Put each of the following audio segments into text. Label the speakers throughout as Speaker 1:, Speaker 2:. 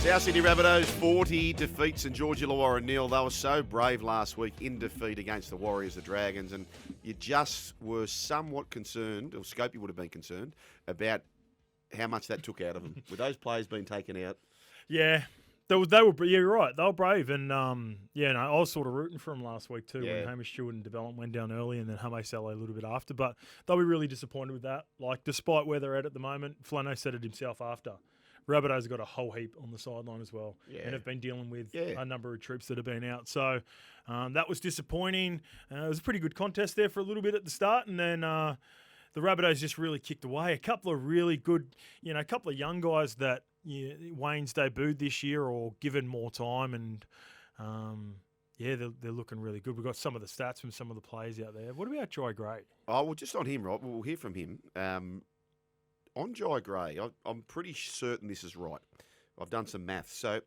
Speaker 1: South Sydney Rabbitohs 40 defeat St George Illawarra 0. They were so brave last week in defeat against the Warriors, the Dragons, and you just were somewhat concerned, or Scopey would have been concerned, about how much that took out of them. With those players being taken out.
Speaker 2: Yeah. They were. Yeah, you're right. They were brave, and I was sort of rooting for them last week too.
Speaker 1: Yeah.
Speaker 2: When Hamish Stewart and Development went down early, and then Hame Saleh a little bit after. But they'll be really disappointed with that. Like, despite where they're at the moment, Flano said it himself after. Rabbitohs have got a whole heap on the sideline as well, and have been dealing with a number of troops that have been out. So that was disappointing. It was a pretty good contest there for a little bit at the start, and then the Rabbitohs just really kicked away. A couple of really good, a couple of young guys that Wayne's debuted this year or given more time, and they're looking really good. We've got some of the stats from some of the players out there. What about Jye Gray?
Speaker 1: Oh, well, just on him, right? We'll hear from him. On Jye Gray, I'm pretty certain this is right. I've done some maths. So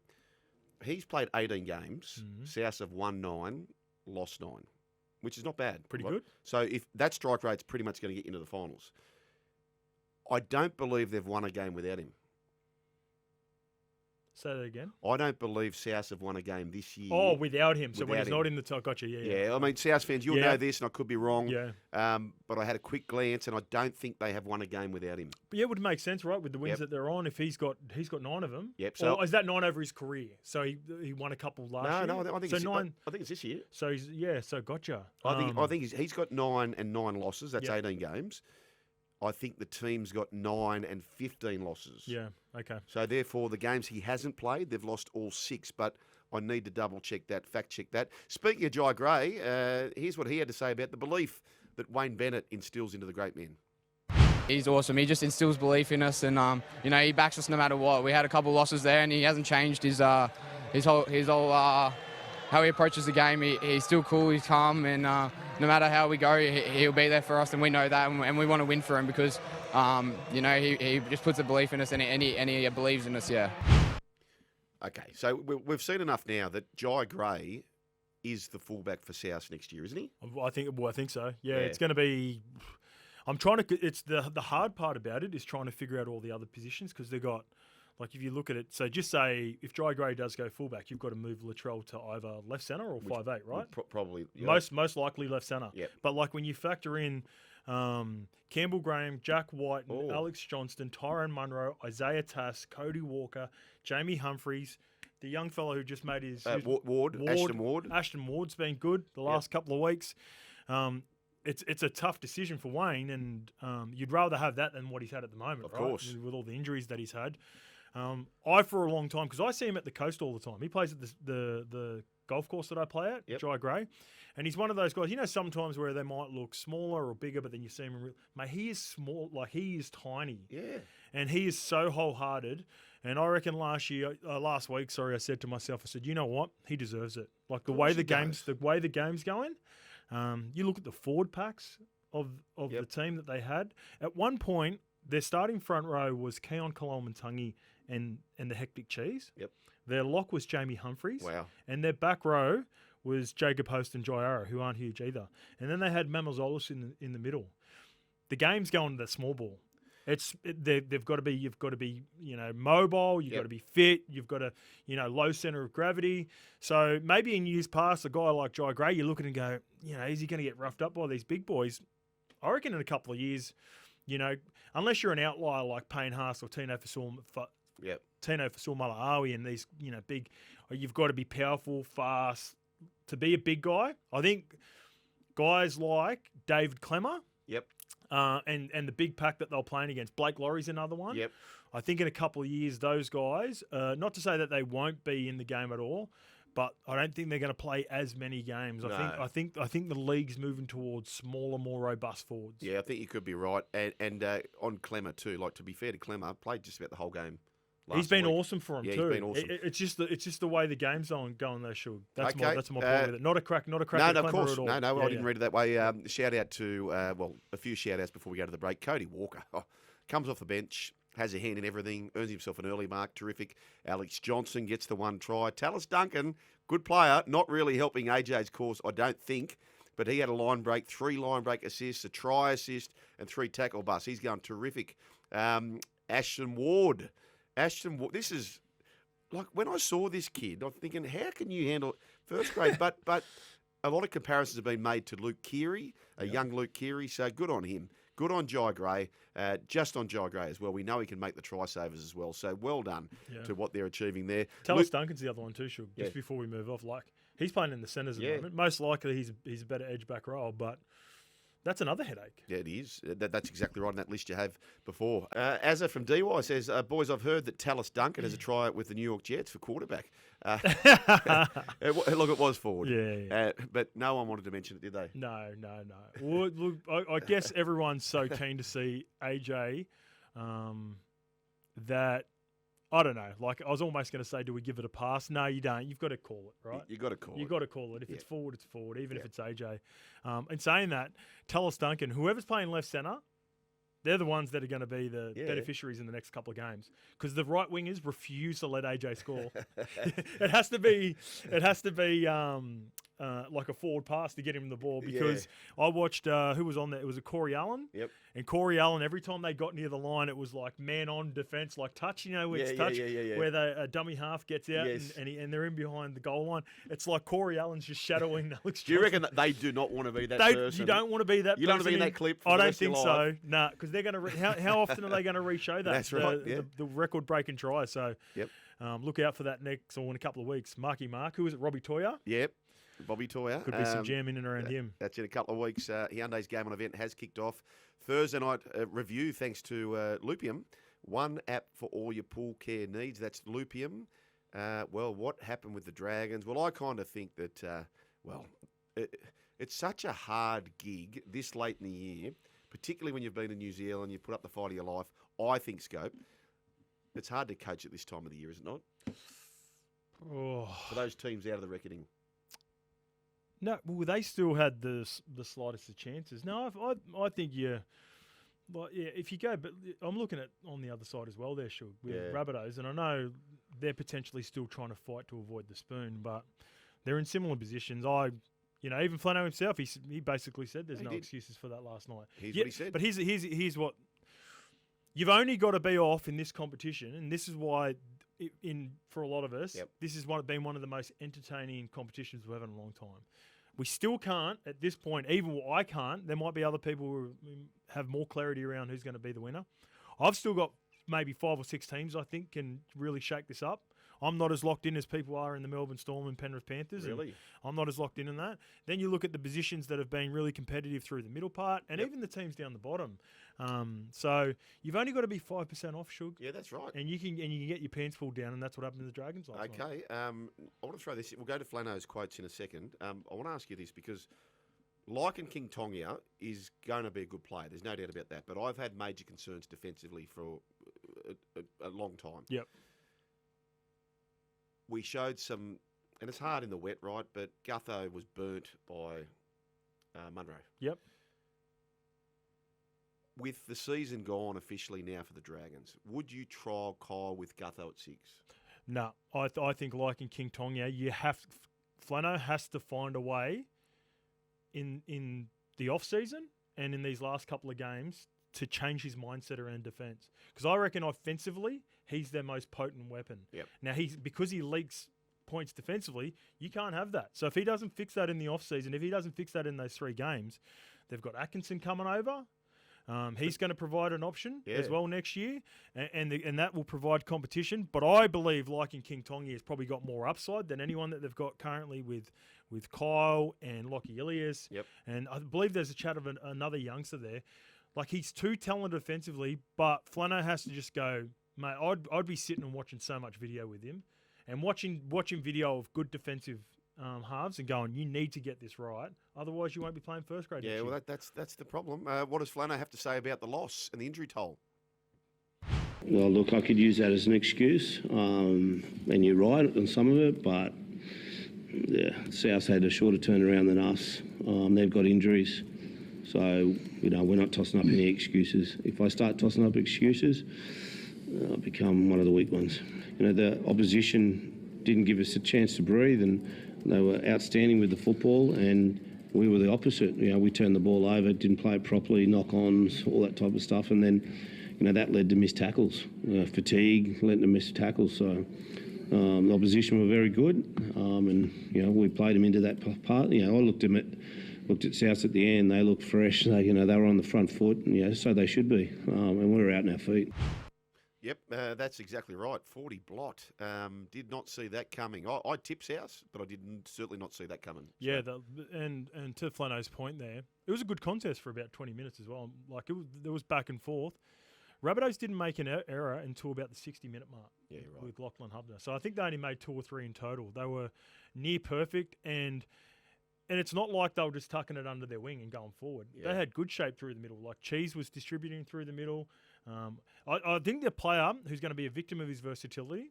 Speaker 1: he's played 18 games. South have won 9, lost 9, which is not bad.
Speaker 2: Pretty good.
Speaker 1: So if that strike rate's pretty much going to get into the finals. I don't believe they've won a game without him.
Speaker 2: Say that again.
Speaker 1: I don't believe South have won a game this year.
Speaker 2: Oh, without him. So when he's
Speaker 1: him.
Speaker 2: not in the top, gotcha. Yeah.
Speaker 1: I mean, South fans, you'll know this, and I could be wrong.
Speaker 2: Yeah.
Speaker 1: But I had a quick glance, and I don't think they have won a game without him.
Speaker 2: But it would make sense, right, with the wins that they're on. If he's got 9 of them.
Speaker 1: Yep. So
Speaker 2: or is that 9 over his career? So he won a couple last year.
Speaker 1: No, I think
Speaker 2: so
Speaker 1: it's
Speaker 2: 9.
Speaker 1: I think it's this year.
Speaker 2: So so gotcha.
Speaker 1: I think he's got 9 and 9 losses. That's 18 games. I think the team's got 9 and 15 losses.
Speaker 2: Yeah, okay.
Speaker 1: So therefore, the games he hasn't played, they've lost all 6. But I need to double check that, fact check that. Speaking of Jye Gray, here's what he had to say about the belief that Wayne Bennett instills into the great men.
Speaker 3: He's awesome. He just instills belief in us, and he backs us no matter what. We had a couple of losses there, and he hasn't changed his whole how he approaches the game. He's still cool. He's calm, and no matter how we go, he'll be there for us, and we know that, and we want to win for him because he just puts a belief in us, and he believes in us. Yeah.
Speaker 1: Okay, so we've seen enough now that Jye Gray is the fullback for South next year, isn't he?
Speaker 2: I think so. Yeah. It's going to be. I'm trying to. It's the hard part about it is trying to figure out all the other positions because they've got. Like, if you look at it, so just say if Jye Gray does go fullback, you've got to move Latrell to either left centre or 5'8", right?
Speaker 1: Probably.
Speaker 2: Yeah. Most likely left centre.
Speaker 1: Yep.
Speaker 2: But, like, when you factor in Campbell Graham, Jack White, Alex Johnston, Tyrone Munro, Isaiah Tass, Cody Walker, Jamie Humphreys, the young fellow who just made his...
Speaker 1: Ashton Ward.
Speaker 2: Ashton Ward's been good the last couple of weeks. It's a tough decision for Wayne, and you'd rather have that than what he's had at the moment,
Speaker 1: of
Speaker 2: right?
Speaker 1: Course.
Speaker 2: With all the injuries that he's had. I, for a long time, because I see him at the coast all the time. He plays at the golf course that I play at, Jye Gray. And he's one of those guys, sometimes where they might look smaller or bigger, but then you see him, mate, he is small, like he is tiny.
Speaker 1: Yeah.
Speaker 2: And he is so wholehearted. And I reckon last week, I said to myself, I said, you know what? He deserves it. Like the way the game's going, you look at the forward packs of the team that they had. At one point, their starting front row was Keon Kolomantangi and the Hectic Cheese.
Speaker 1: Yep.
Speaker 2: Their lock was Jamie Humphreys.
Speaker 1: Wow. And
Speaker 2: their back row was Jacob Host and Jai Arrow, who aren't huge either. And then they had Mamozolis in the middle. The game's going to the small ball. You've got to be mobile. You've got to be fit. You've got to low center of gravity. So maybe in years past, a guy like Jye Gray, you look at and go, is he going to get roughed up by these big boys? I reckon in a couple of years, unless you're an outlier like Payne Haas or Tino Fasul-Malaawi and these big, you've got to be powerful, fast to be a big guy. I think guys like David Clemmer.
Speaker 1: Yep.
Speaker 2: And the big pack that they're playing against. Blake Laurie's another one.
Speaker 1: Yep.
Speaker 2: I think in a couple of years, those guys, not to say that they won't be in the game at all, but I don't think they're going to play as many games.
Speaker 1: No.
Speaker 2: I think the league's moving towards smaller, more robust forwards.
Speaker 1: Yeah, I think you could be right. And on Clemmer too, like to be fair to Clemmer, played just about the whole game.
Speaker 2: He's been awesome for him too.
Speaker 1: He's been awesome.
Speaker 2: It's just the way the game's going. They should. That's
Speaker 1: okay.
Speaker 2: my point with it. Not a crack.
Speaker 1: No,
Speaker 2: of
Speaker 1: course.
Speaker 2: at all.
Speaker 1: No, I didn't read it that way. Shout out to a few shout outs before we go to the break. Cody Walker comes off the bench, has a hand in everything, earns himself an early mark. Terrific. Alex Johnson gets the one try. Tallis Duncan, good player, not really helping AJ's cause, I don't think. But he had a line break, 3 line break assists, a try assist, and 3 tackle busts. He's going terrific. Ashton Ward, this is like when I saw this kid, I'm thinking, how can you handle first grade? But a lot of comparisons have been made to Luke Keary, young Luke Keary. So good on him. Good on Jye Gray. Just on Jye Gray as well. We know he can make the try savers as well. So well done to what they're achieving there.
Speaker 2: Tallis Duncan's the other one too, Shug, just before we move off. Like, he's playing in the centres at the moment. Most likely he's a better edge back role, but that's another headache. Yeah, it is.
Speaker 1: That's exactly right on that list you have before. Azza from DY says, boys, I've heard that Tallis Duncan has a try with the New York Jets for quarterback. Look, it was forward.
Speaker 2: Yeah.
Speaker 1: But no one wanted to mention it, did they?
Speaker 2: No. Well, look, I guess everyone's so keen to see AJ that, I don't know. Like, I was almost going to say, do we give it a pass? No, you don't. You've got to call it, right?
Speaker 1: You've got to call it.
Speaker 2: You've got to call it. If it's forward, it's forward, even if it's AJ. And saying that, Tallis Duncan, whoever's playing left centre, they're the ones that are going to be the beneficiaries in the next couple of games, because the right wingers refuse to let AJ score. It has to be like a forward pass to get him the ball, because I watched who was on there. It was a Corey Allen.
Speaker 1: Yep.
Speaker 2: And Corey Allen, every time they got near the line, it was like man on defence, like touch. You know, where it's touch, where a dummy half gets out and they're in behind the goal line. It's like Corey Allen's just shadowing Alex Johnson.
Speaker 1: Do you reckon that they do not want to be that person?
Speaker 2: You don't want to be that person.
Speaker 1: You don't want to be in that clip for
Speaker 2: I
Speaker 1: the
Speaker 2: don't
Speaker 1: rest of
Speaker 2: think
Speaker 1: your
Speaker 2: so.
Speaker 1: life.
Speaker 2: Nah, because they're going to. How often are they going to re-show that?
Speaker 1: That's right.
Speaker 2: The record-breaking try. So look out for that next or in a couple of weeks. Marky Mark, who is it? Rabbitohs?
Speaker 1: Yep. Bobby Toyer.
Speaker 2: Could be some jam in and around him.
Speaker 1: That's in a couple of weeks. Hyundai's Game On event has kicked off. Thursday night review thanks to Loopium. One app for all your pool care needs. That's Loopium. Well, what happened with the Dragons? Well, I kind of think that, it's such a hard gig this late in the year, particularly when you've been in New Zealand, you put up the fight of your life. I think, Scope, it's hard to coach at this time of the year, is it not?
Speaker 2: Oh.
Speaker 1: For those teams out of the reckoning.
Speaker 2: No, well, they still had the slightest of chances. No, I think if you go, but I'm looking at on the other side as well there, Shug, with Rabbitohs, and I know they're potentially still trying to fight to avoid the spoon, but they're in similar positions. Even Flano himself, he basically said there's no excuses for that last night.
Speaker 1: Here's what he said.
Speaker 2: But here's what you've only got to be off in this competition, and this is why. For a lot of us, this has been one of the most entertaining competitions we've had in a long time. We still can't, at this point, even I can't. There might be other people who have more clarity around who's going to be the winner. I've still got maybe 5 or 6 teams I think can really shake this up. I'm not as locked in as people are in the Melbourne Storm and Penrith Panthers.
Speaker 1: Really?
Speaker 2: I'm not as locked in that. Then you look at the positions that have been really competitive through the middle part and even the teams down the bottom. So you've only got to be 5% off, Shug.
Speaker 1: Yeah, that's right.
Speaker 2: And you can get your pants pulled down, and that's what happened to the Dragons last night.
Speaker 1: Okay. I want to throw this. We'll go to Flano's quotes in a second. I want to ask you this because King-Tongia is going to be a good player. There's no doubt about that. But I've had major concerns defensively for a long time.
Speaker 2: Yep.
Speaker 1: We showed some, and it's hard in the wet, right? But Gutho was burnt by Munro.
Speaker 2: Yep.
Speaker 1: With the season gone officially now for the Dragons, would you trial Kyle with Gutho at 6?
Speaker 2: No, I think like in King-Tongia, Flano has to find a way in the off season and in these last couple of games to change his mindset around defence. Because I reckon offensively, he's their most potent weapon.
Speaker 1: Yep.
Speaker 2: Now, because he leaks points defensively, you can't have that. So if he doesn't fix that in the off-season, if he doesn't fix that in those 3 games, they've got Atkinson coming over. He's going to provide an option as well next year, and that will provide competition. But I believe, like in King-Tongia, has probably got more upside than anyone that they've got currently with Kyle and Lockie Ilias.
Speaker 1: Yep. And
Speaker 2: I believe there's a chat of another youngster there. Like, he's too talented offensively, but Flano has to just go, mate, I'd be sitting and watching so much video with him and watching video of good defensive halves and going, you need to get this right. Otherwise, you won't be playing first grade.
Speaker 1: Yeah, well, that's the problem. What does Flano have to say about the loss and the injury toll?
Speaker 4: Well, look, I could use that as an excuse, and you're right on some of it, but South had a shorter turnaround than us. They've got injuries. So, we're not tossing up any excuses. If I start tossing up excuses, I'll become one of the weak ones. The opposition didn't give us a chance to breathe, and they were outstanding with the football, and we were the opposite. We turned the ball over, didn't play it properly, knock-ons, all that type of stuff, and then, that led to missed tackles. Fatigue led to missed tackles. So, The opposition were very good, and we played them into that part. I looked at South at the end. They looked fresh. They were on the front foot, and, so they should be. And we were out on our feet.
Speaker 1: Yep, that's exactly right. 40 blot. Did not see that coming. I tipped South, but I certainly not see that coming.
Speaker 2: Yeah, and to Flano's point there, it was a good contest for about 20 minutes as well. Like there was back and forth. Rabbitohs didn't make an error until about the 60-minute mark.
Speaker 1: Yeah, right.
Speaker 2: With Lachlan Hubner. So I think they only made 2 or 3 in total. They were near perfect, and it's not like they were just tucking it under their wing and going forward.
Speaker 1: Yeah.
Speaker 2: They had good shape through the middle. Like Cheese was distributing through the middle. I think the player who's going to be a victim of his versatility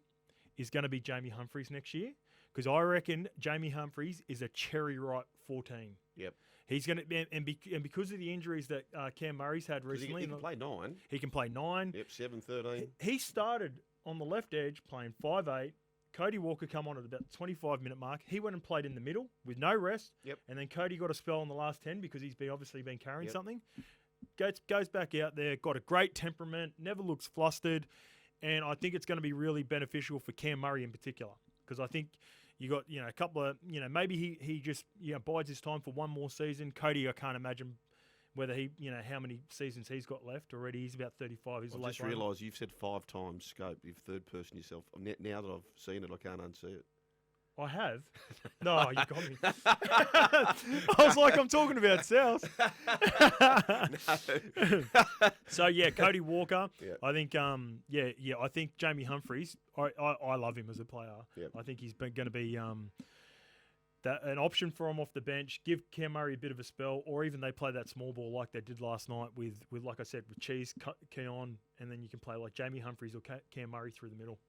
Speaker 2: is going to be Jamie Humphries next year, because I reckon Jamie Humphries is a cherry ripe 14.
Speaker 1: Yep.
Speaker 2: He's going to and because of the injuries that Cam Murray's had recently,
Speaker 1: He can play 9.
Speaker 2: He can play 9.
Speaker 1: Yep, 7, 13.
Speaker 2: He started on the left edge playing 5'8". Cody Walker come on at about the 25-minute mark. He went and played in the middle with no rest.
Speaker 1: Yep.
Speaker 2: And then Cody got a spell in the last 10 because he's obviously been carrying
Speaker 1: Yep.
Speaker 2: something. Goes back out there, got a great temperament, never looks flustered, and I think it's going to be really beneficial for Cam Murray in particular, because I think you got a couple of maybe he just bides his time for one more season. Cody, I can't imagine whether he how many seasons he's got left already. He's about 35. He's a
Speaker 1: I
Speaker 2: late
Speaker 1: just
Speaker 2: bloomer.
Speaker 1: realised you've said 5 times scope. You've third person yourself. Now that I've seen it, I can't unsee it.
Speaker 2: I have. No, you got me. I was like, I'm talking about South. So yeah, Cody Walker.
Speaker 1: Yep.
Speaker 2: I think I think Jamie Humphries. I love him as a player.
Speaker 1: Yep.
Speaker 2: I think he's going to be an option for him off the bench. Give Cam Murray a bit of a spell, or even they play that small ball like they did last night with like I said, with Cheese, Keon, and then you can play like Jamie Humphries or Cam Murray through the middle.